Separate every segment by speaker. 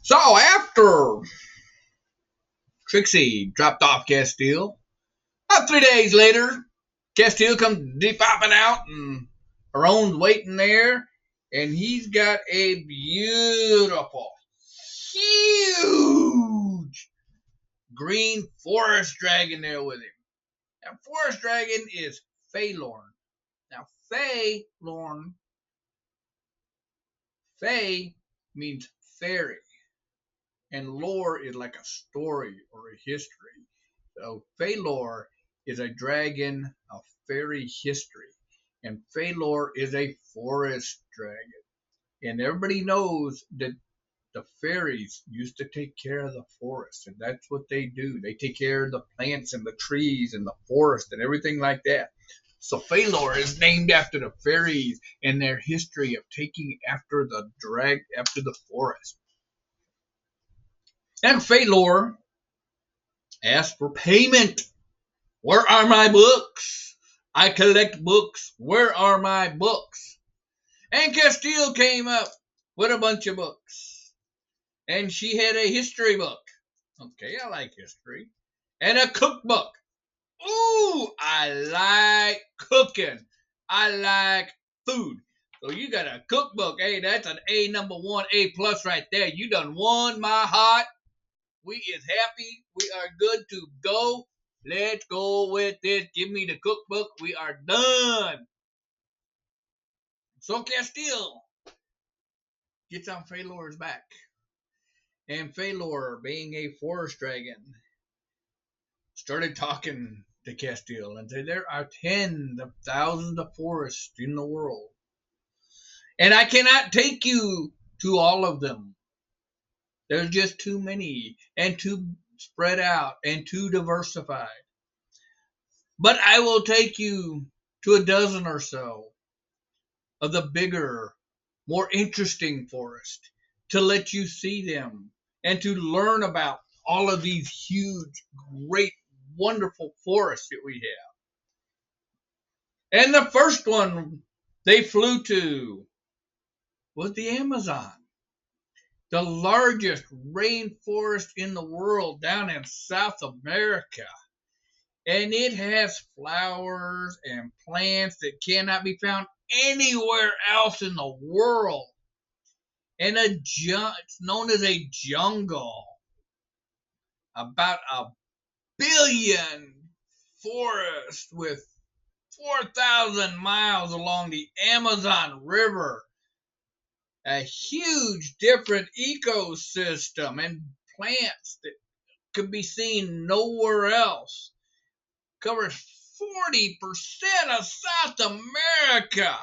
Speaker 1: So after Trixie dropped off Castile, about 3 days later, Castile comes popping out and her own's waiting there, and he's got a beautiful, huge green forest dragon there with him. Now, forest dragon is Faelore. Now, Fae means fairy, and lore is like a story or a history. So Faelore is a dragon of fairy history, and Faelore is a forest dragon. And everybody knows that the fairies used to take care of the forest, and that's what they do. They take care of the plants and the trees and the forest and everything like that. So Faelore is named after the fairies and their history of taking after the forest. And Faelore asked for payment. Where are my books? I collect books. Where are my books? And Castile came up with a bunch of books. And she had a history book. Okay, I like history. And a cookbook. Ooh, I like cooking. I like food. So you got a cookbook. Hey, that's an A #1, A plus right there. You done won my heart. We is happy. We are good to go. Let's go with this. Give me the cookbook. We are done. So Castile gets on Faelore's back. And Faelore, being a forest dragon, started talking to Castile and said, there are tens of thousands of forests in the world. And I cannot take you to all of them. There's just too many and too spread out and too diversified. But I will take you to a dozen or so of the bigger, more interesting forests to let you see them and to learn about all of these huge, great, wonderful forests that we have. And the first one they flew to was the Amazon, the largest rainforest in the world down in South America. And it has flowers and plants that cannot be found anywhere else in the world. And it's known as a jungle. About 1,000,000,000 forests with 4,000 miles along the Amazon River. A huge different ecosystem and plants that could be seen nowhere else. Covers 40% of South America.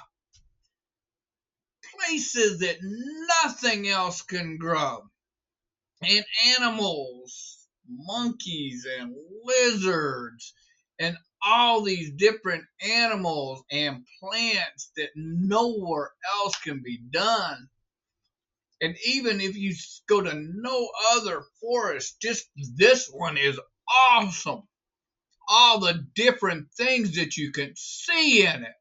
Speaker 1: Places that nothing else can grow. And animals, monkeys and lizards, and all these different animals and plants that nowhere else can be done. And even if you go to no other forest, just this one is awesome. All the different things that you can see in it.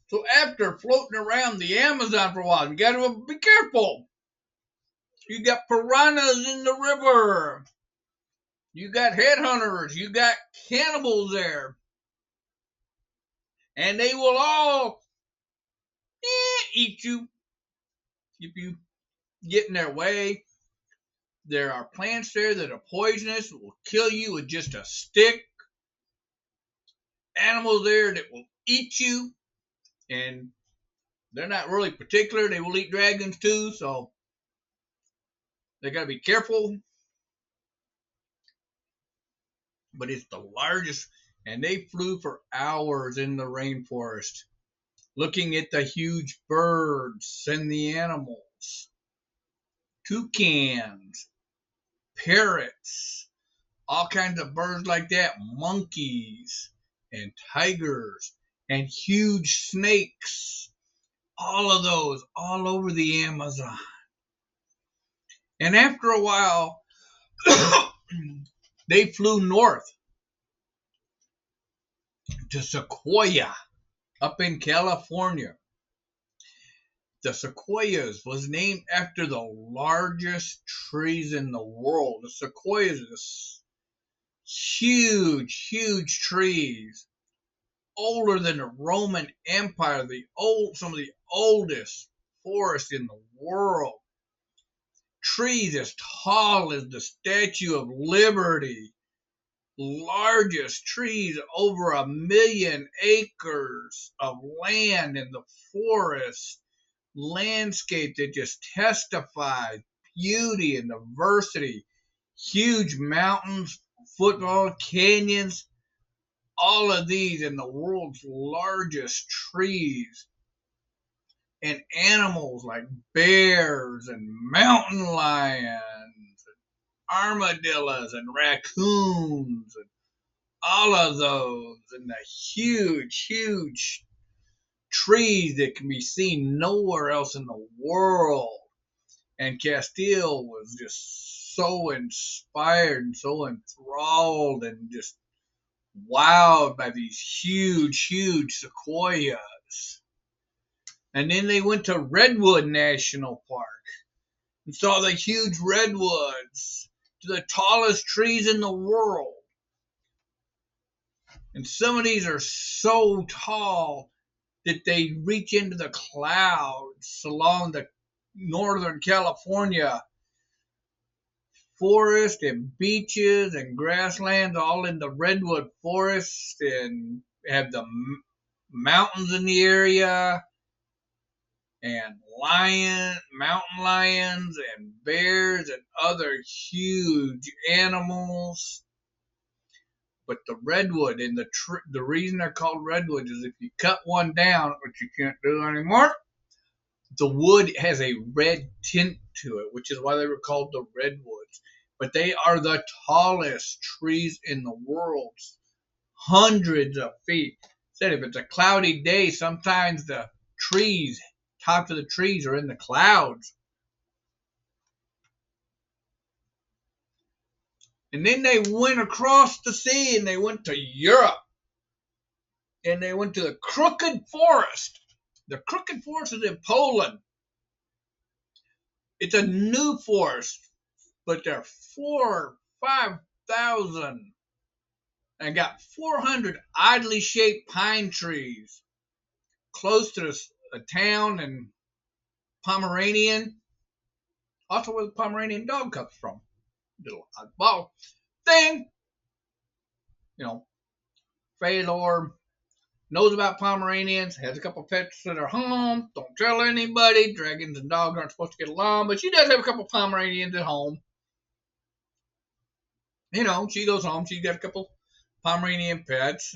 Speaker 1: So after floating around the Amazon for a while, you got to be careful. You got piranhas in the river. You got headhunters. You got cannibals there. And they will all eat you if you get in their way. There are plants there that are poisonous, that will kill you with just a stick. Animals there that will eat you. And they're not really particular. They will eat dragons too, so they got to be careful. But it's the largest, and they flew for hours in the rainforest, looking at the huge birds and the animals. Toucans, parrots, all kinds of birds like that, monkeys and tigers and huge snakes. All of those all over the Amazon. And after a while, they flew north to Sequoia up in California. The sequoias was named after the largest trees in the world. The sequoias are huge, huge trees, older than the Roman Empire, some of the oldest forests in the world. Trees as tall as the Statue of Liberty, largest trees, over 1,000,000 acres of land in the forest, landscape that just testifies beauty and diversity, huge mountains, football canyons, all of these in the world's largest trees, and animals like bears and mountain lions, armadillos and raccoons, and all of those, and the huge, huge trees that can be seen nowhere else in the world. And Castile was just so inspired and so enthralled and just wowed by these huge, huge sequoias. And then they went to Redwood National Park and saw the huge redwoods, the tallest trees in the world. And some of these are so tall that they reach into the clouds along the Northern California forest and beaches and grasslands, all in the redwood forest, and have the mountains in the area, and mountain lions and bears and other huge animals. But the redwood, and the reason they're called redwood is if you cut one down, which you can't do anymore, the wood has a red tint to it, which is why they were called the redwoods. But they are the tallest trees in the world, hundreds of feet. Said if it's a cloudy day, sometimes the tops of the trees are in the clouds. And then they went across the sea and they went to Europe. And they went to the Crooked Forest. The Crooked Forest is in Poland. It's a new forest, but they're 5,000 and got 400 oddly shaped pine trees close to a town in Pomeranian. Also where the Pomeranian dog comes from. Little oddball thing. Faelore knows about Pomeranians, has a couple pets at her home, don't tell anybody. Dragons and dogs aren't supposed to get along, but she does have a couple Pomeranians at home. She goes home, she's got a couple Pomeranian pets.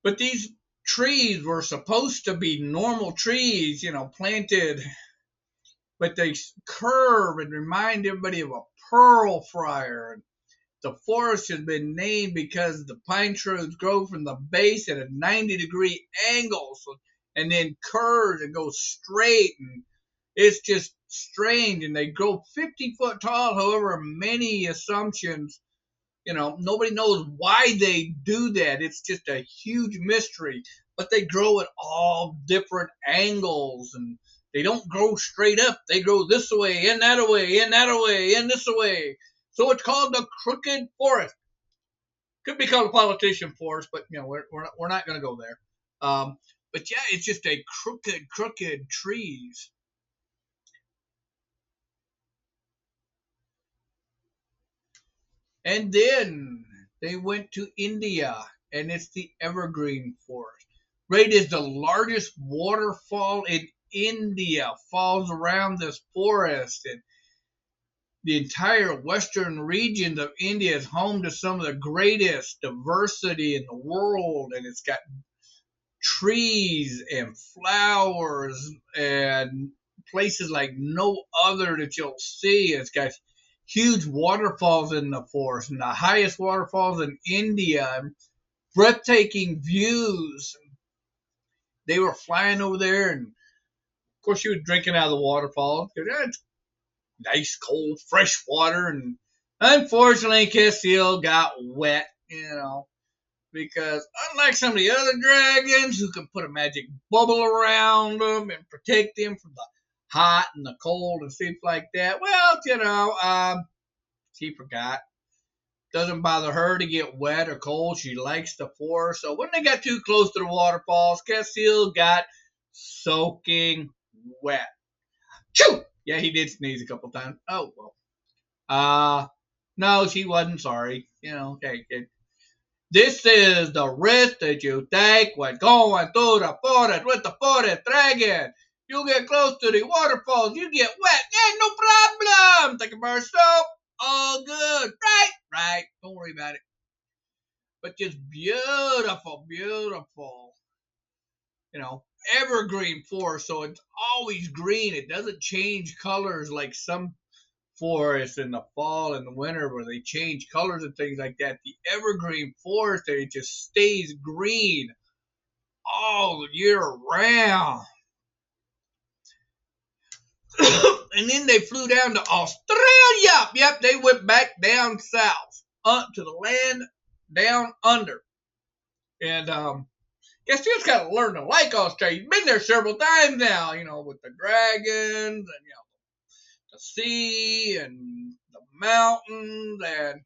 Speaker 1: But these trees were supposed to be normal trees, planted, but they curve and remind everybody of a pearl friar. And the forest has been named because the pine trees grow from the base at a 90-degree angle, and then curves and go straight, and it's just strange. And they grow 50 foot tall. However, many assumptions, nobody knows why they do that. It's just a huge mystery. But they grow at all different angles, and they don't grow straight up. They grow this way and that way and that way and this way. So it's called the Crooked Forest. Could be called a politician forest, but we're not going to go there. But yeah, it's just a crooked trees. And then they went to India, and it's the Evergreen Forest. Right, is the largest waterfall in India, falls around this forest, and the entire western region of India is home to some of the greatest diversity in the world, and it's got trees and flowers and places like no other that you'll see. It's got huge waterfalls in the forest, and the highest waterfalls in India, and breathtaking views. They were flying over there, and of course she was drinking out of the waterfall. It's nice, cold, fresh water, and unfortunately Castile got wet, because unlike some of the other dragons who can put a magic bubble around them and protect them from the hot and the cold and things like that, well, she forgot. Doesn't bother her to get wet or cold. She likes the forest. So when they got too close to the waterfalls, Castel got soaking wet. Choo! Yeah, he did sneeze a couple times. Oh, well. No, she wasn't sorry. This is the risk that you take when going through the forest with the forest dragon. You get close to the waterfalls, you get wet. Yeah, no problem. Take a bar of soap. All good. Right. Don't worry about it. But just beautiful, beautiful. Evergreen forest, so it's always green. It doesn't change colors like some forests in the fall and the winter where they change colors and things like that. The evergreen forest, it just stays green all year round. And then they flew down to Australia. Yep, they went back down south to the land down under. And Castil's got to learn to like Australia. He's been there several times now, with the dragons and, the sea and the mountains. And,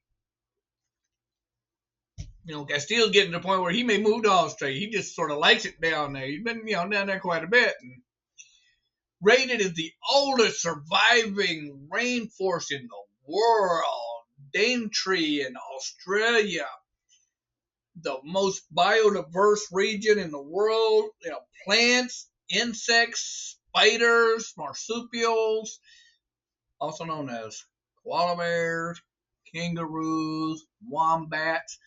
Speaker 1: Castil's getting to the point where he may move to Australia. He just sort of likes it down there. He's been, down there quite a bit. And rated as the oldest surviving rainforest in the world. Daintree in Australia. The most biodiverse region in the world. Plants, insects, spiders, marsupials, also known as koala bears, kangaroos, wombats,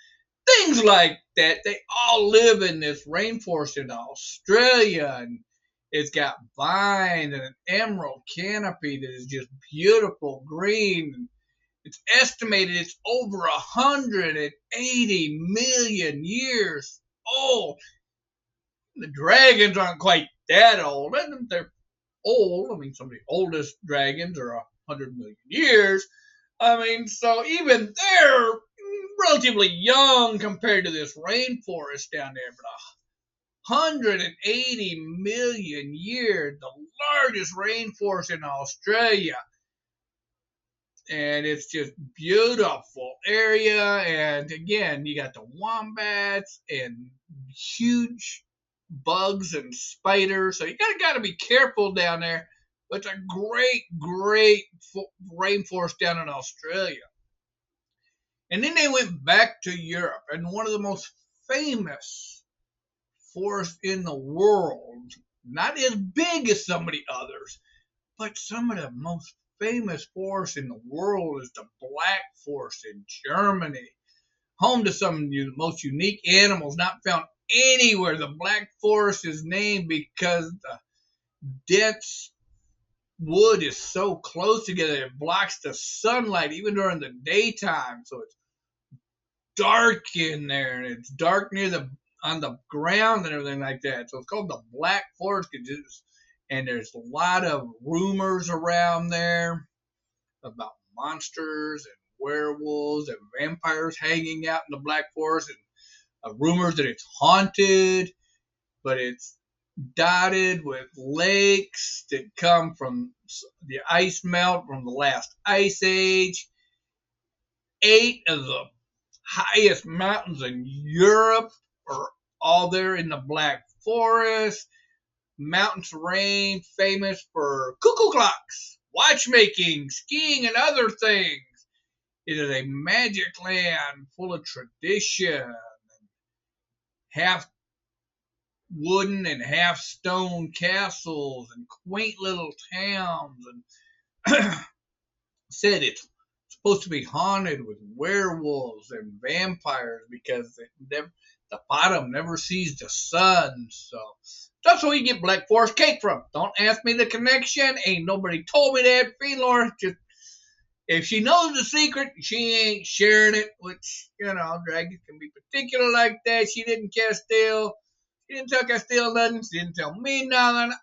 Speaker 1: things like that. They all live in this rainforest in Australia, and it's got vines and an emerald canopy that is just beautiful green. It's estimated it's over 180 million years old. The dragons aren't quite that old. They're old. Some of the oldest dragons are 100 million years. So even they're relatively young compared to this rainforest down there. But 180 million years, the largest rainforest in Australia. And it's just beautiful area. And again, you got the wombats and huge bugs and spiders. So you got to be careful down there. But it's a great, great rainforest down in Australia. And then they went back to Europe. And one of the most famous forests in the world, not as big as some of the others, but some of the most famous forest in the world is the Black Forest in Germany, home to some of the most unique animals not found anywhere. The Black Forest is named because the dense wood is so close together it blocks the sunlight even during the daytime, so it's dark in there, and it's dark on the ground and everything like that. So it's called the Black Forest. And there's a lot of rumors around there about monsters and werewolves and vampires hanging out in the Black Forest, and rumors that it's haunted, but it's dotted with lakes that come from the ice melt from the last ice age. 8 of the highest mountains in Europe are all there in the Black Forest. Mountain terrain famous for cuckoo clocks, watchmaking, skiing, and other things. It is a magic land full of tradition, half wooden and half stone castles and quaint little towns. And said it's supposed to be haunted with werewolves and vampires because the bottom never sees the sun. So that's where you get Black Forest cake from. Don't ask me the connection. Ain't nobody told me that. Faelore, just if she knows the secret, she ain't sharing it. Which, dragons can be particular like that. She didn't Castel. She didn't tell Castel nothing. She didn't tell me nothing.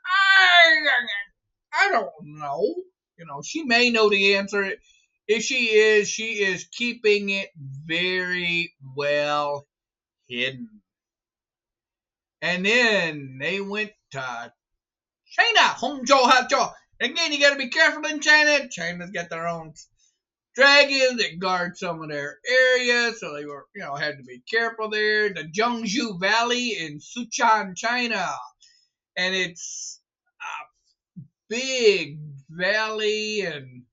Speaker 1: I don't know. She may know the answer. If she is keeping it very well hidden. And then they went to China. Hongzhou, Hangzhou. Again, you got to be careful in China. China's got their own dragons that guard some of their areas, so they were, had to be careful there. The Jiangsu Valley in Sichuan, China, and it's a big valley and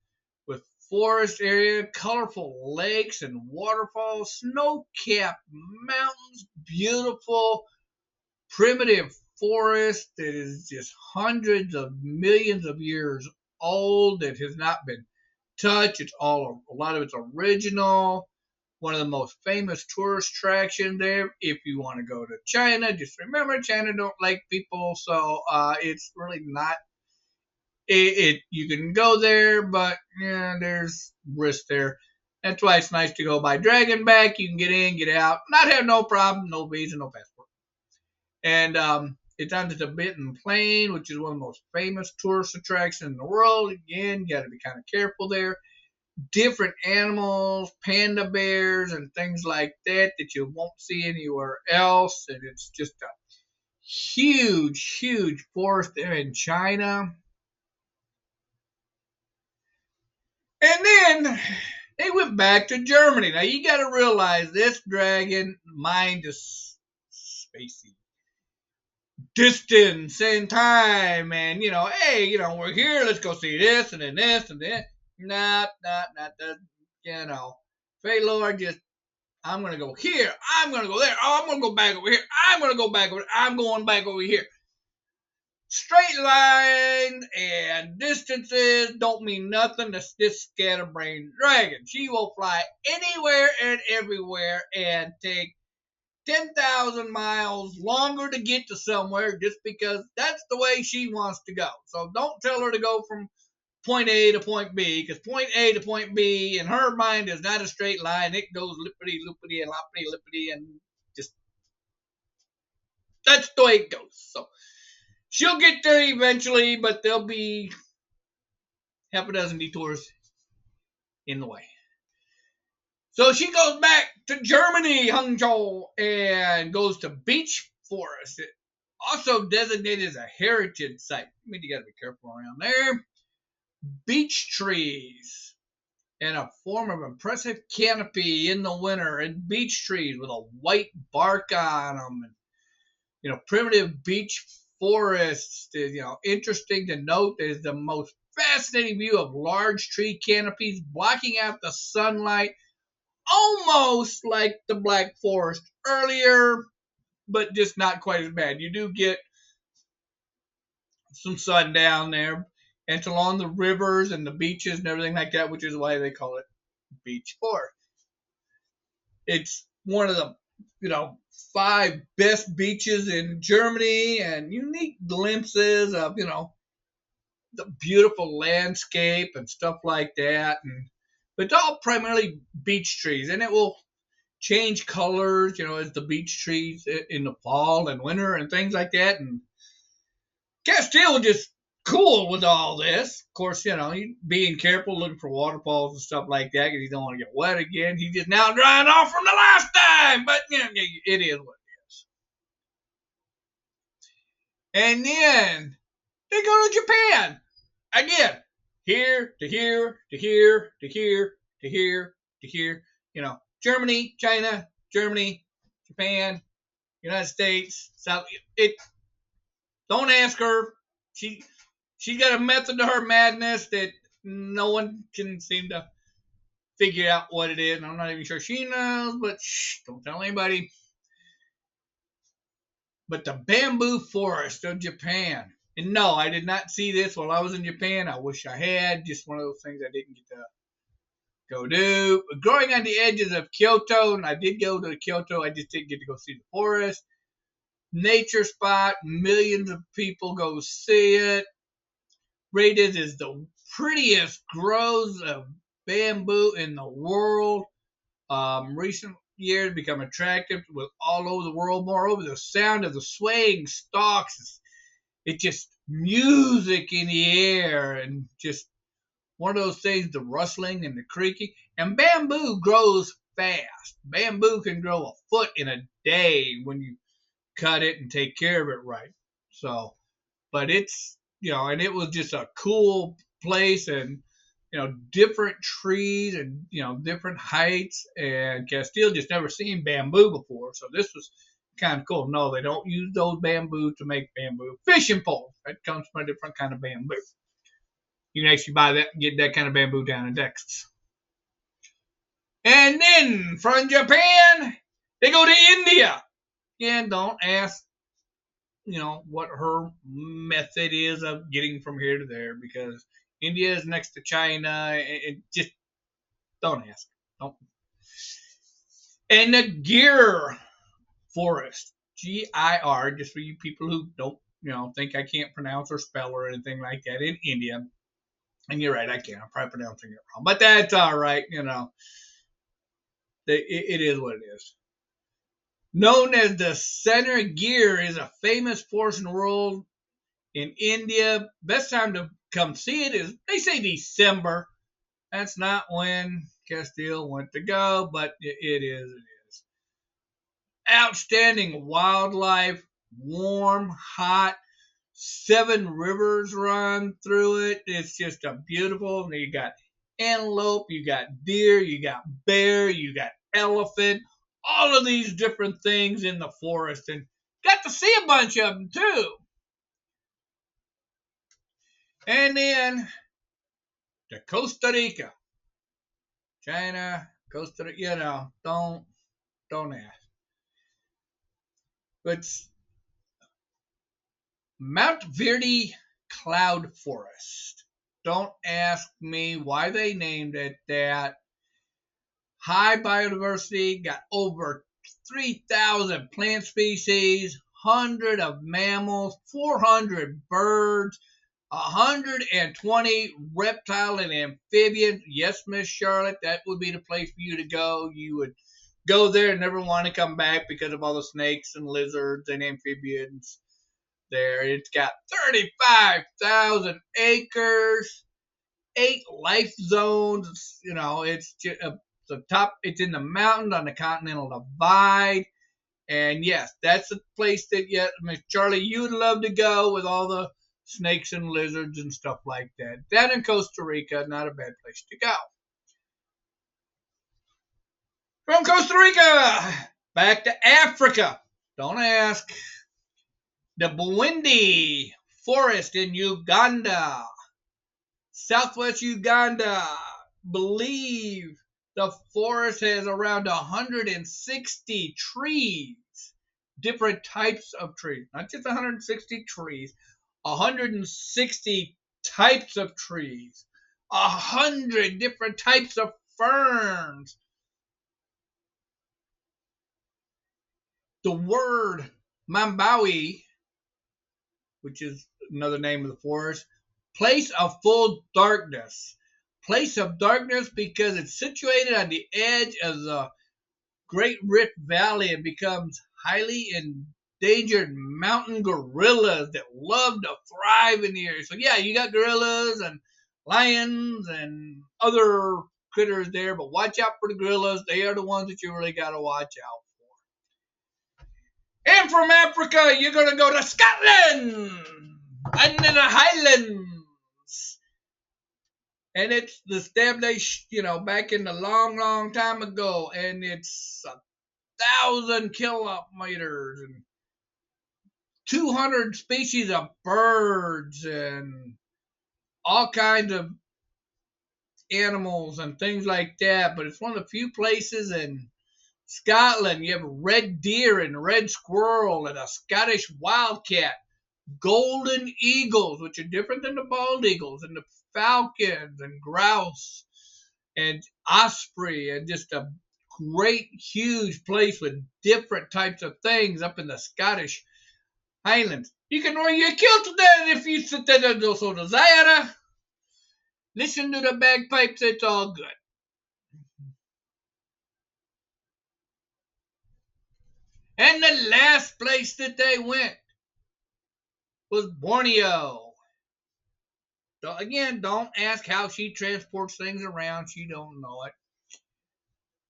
Speaker 1: with forest area, colorful lakes and waterfalls, snow-capped mountains, beautiful primitive forest that is just hundreds of millions of years old that has not been touched. It's all a lot of it's original. One of the most famous tourist attractions there. If you want to go to China, just remember China don't like people, so it's really not. You can go there, but there's risk there. That's why it's nice to go by Dragon Back. You can get in, get out, not have no problem, no visa, no passport. And it's on the Tibetan Plain, which is one of the most famous tourist attractions in the world. Again, you got to be kind of careful there. Different animals, panda bears, and things like that you won't see anywhere else. And it's just a huge, huge forest there in China. And then they went back to Germany. Now you got to realize this dragon mind is spacey. Distance and time, and hey, we're here, let's go see this and then this and then. Not that, Faelore just, I'm gonna go here, I'm gonna go there, oh, I'm gonna go back over here, I'm gonna go back over there, I'm going back over here. Straight lines and distances don't mean nothing to this scatterbrained dragon. She will fly anywhere and everywhere and take 10,000 miles longer to get to somewhere just because that's the way she wants to go. So don't tell her to go from point A to point B, because point A to point B in her mind is not a straight line. It goes lippity-loopity and loppity-lippity, and just that's the way it goes. So she'll get there eventually, but there'll be half a dozen detours in the way. So she goes back to Germany, Hangzhou, and goes to Beech Forest. It also designated as a heritage site. I mean, you got to be careful around there. Beech trees and a form of impressive canopy in the winter, and beech trees with a white bark on them. And, primitive beech forests. Interesting to note is the most fascinating view of large tree canopies blocking out the sunlight. Almost like the Black Forest earlier, but just not quite as bad. You do get some sun down there, and it's along the rivers and the beaches and everything like that, which is why they call it Beech Forest. It's one of the 5 best beaches in Germany, and unique glimpses of the beautiful landscape and stuff like that. But it's all primarily beech trees, and it will change colors, as the beech trees in the fall and winter and things like that. And Castel just cool with all this. Of course, being careful, looking for waterfalls and stuff like that because he don't want to get wet again. He's just now drying off from the last time, but it is what it is. And then they go to Japan again. Here to here to here to here to here to here. Germany, China, Germany, Japan, United States, South. Don't ask her. She's got a method to her madness that no one can seem to figure out what it is. I'm not even sure she knows, but don't tell anybody. But the bamboo forest of Japan. And no, I did not see this while I was in Japan. I wish I had. Just one of those things I didn't get to go do. Growing on the edges of Kyoto, and I did go to Kyoto. I just didn't get to go see the forest. Nature spot. Millions of people go see it. Rated as the prettiest groves of bamboo in the world. Recent years become attractive with all over the world. Moreover, the sound of the swaying stalks, it's just music in the air, and just one of those things, the rustling and the creaking. And bamboo grows fast. Bamboo can grow a foot in a day when you cut it and take care of it right. So, but it's, and it was just a cool place, and different trees, and different heights, and Castile just never seen bamboo before, so this was kind of cool. No, they don't use those bamboo to make bamboo fishing poles. That comes from a different kind of bamboo. You can actually buy that, get that kind of bamboo down in Texas. And then from Japan, they go to India. And don't ask, what her method is of getting from here to there, because India is next to China. And just don't ask. Don't. And the Gir forest, Gir, just for you people who don't, think I can't pronounce or spell or anything like that, in India. And you're right, I can't. I'm probably pronouncing it wrong, but that's all right. It is what it is. Known as the Center Gir, is a famous forest in the world in India. Best time to come see it is, they say, December. That's not when Castile went to go, but it is. Outstanding wildlife, warm, hot. 7 rivers run through it. It's just a beautiful. You got antelope, you got deer, you got bear, you got elephant. All of these different things in the forest, and got to see a bunch of them too. And then to Costa Rica, China, Costa Rica. Don't ask. But Mount Verde Cloud Forest. Don't ask me why they named it that. High biodiversity, got over 3,000 plant species, 100 of mammals, 400 birds, 120 reptile and amphibians. Yes, Miss Charlotte, that would be the place for you to go. You would go there and never want to come back because of all the snakes and lizards and amphibians there. It's got 35,000 acres, 8 life zones. It's just the top. It's in the mountains on the Continental Divide. And yes, that's a place that, Miss Charlie, you would love to go, with all the snakes and lizards and stuff like that. Down in Costa Rica, not a bad place to go. From Costa Rica, back to Africa. Don't ask. The Bwindi Forest in Uganda, southwest Uganda. Believe the forest has around 160 trees, different types of trees, not just 160 trees, 160 types of trees, 100 different types of ferns. The word Mambawi, which is another name of the forest, place of full darkness. Place of darkness because it's situated on the edge of the Great Rift Valley and becomes highly endangered mountain gorillas that love to thrive in the area. So yeah, you got gorillas and lions and other critters there, but watch out for the gorillas. They are the ones that you really got to watch out for. And from Africa, you're going to go to Scotland and in the Highlands. And it's established, back in the long, long time ago. And it's 1,000 kilometers and 200 species of birds and all kinds of animals and things like that. But it's one of the few places in Scotland you have red deer and red squirrel and a Scottish wildcat, golden eagles, which are different than the bald eagles, and the falcons and grouse and osprey, and just a great huge place with different types of things up in the Scottish Highlands. You can wear your kilt there if you so desire. Listen to the bagpipes, it's all good. And the last place that they went was Borneo. So again, don't ask how she transports things around. She don't know it.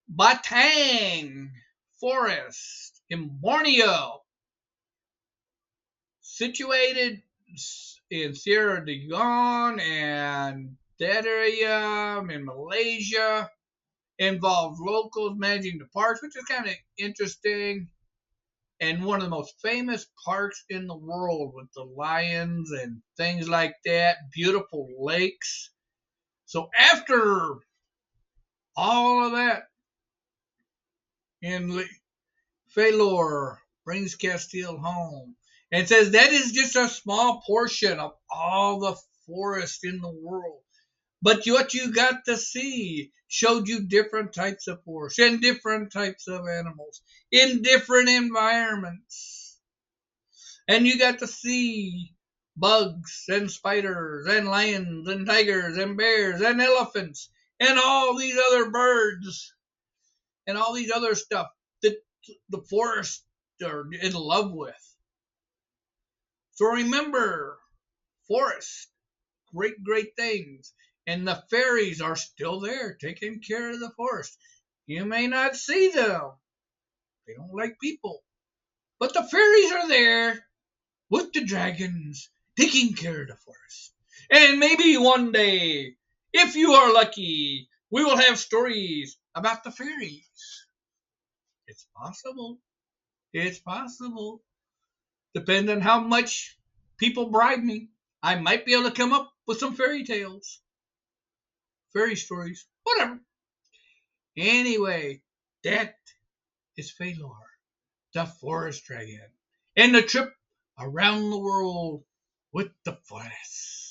Speaker 1: Batang Forest in Borneo, situated in Sierra Leone and that area in Malaysia. Involves locals managing the parks, which is kind of interesting. And one of the most famous parks in the world with the lions and things like that, beautiful lakes. So after all of that, and Faelore brings Castile home and says that is just a small portion of all the forest in the world. But what you got to see showed you different types of forest and different types of animals in different environments. And you got to see bugs and spiders and lions and tigers and bears and elephants and all these other birds and all these other stuff that the forests are in love with. So remember, forests, great, great things. And the fairies are still there taking care of the forest. You may not see them. They don't like people. But the fairies are there with the dragons taking care of the forest. And maybe one day, if you are lucky, we will have stories about the fairies. It's possible. It's possible. Depends on how much people bribe me. I might be able to come up with some fairy tales, fairy stories, whatever. Anyway, that is Faelore, the forest dragon, and the trip around the world with the forest.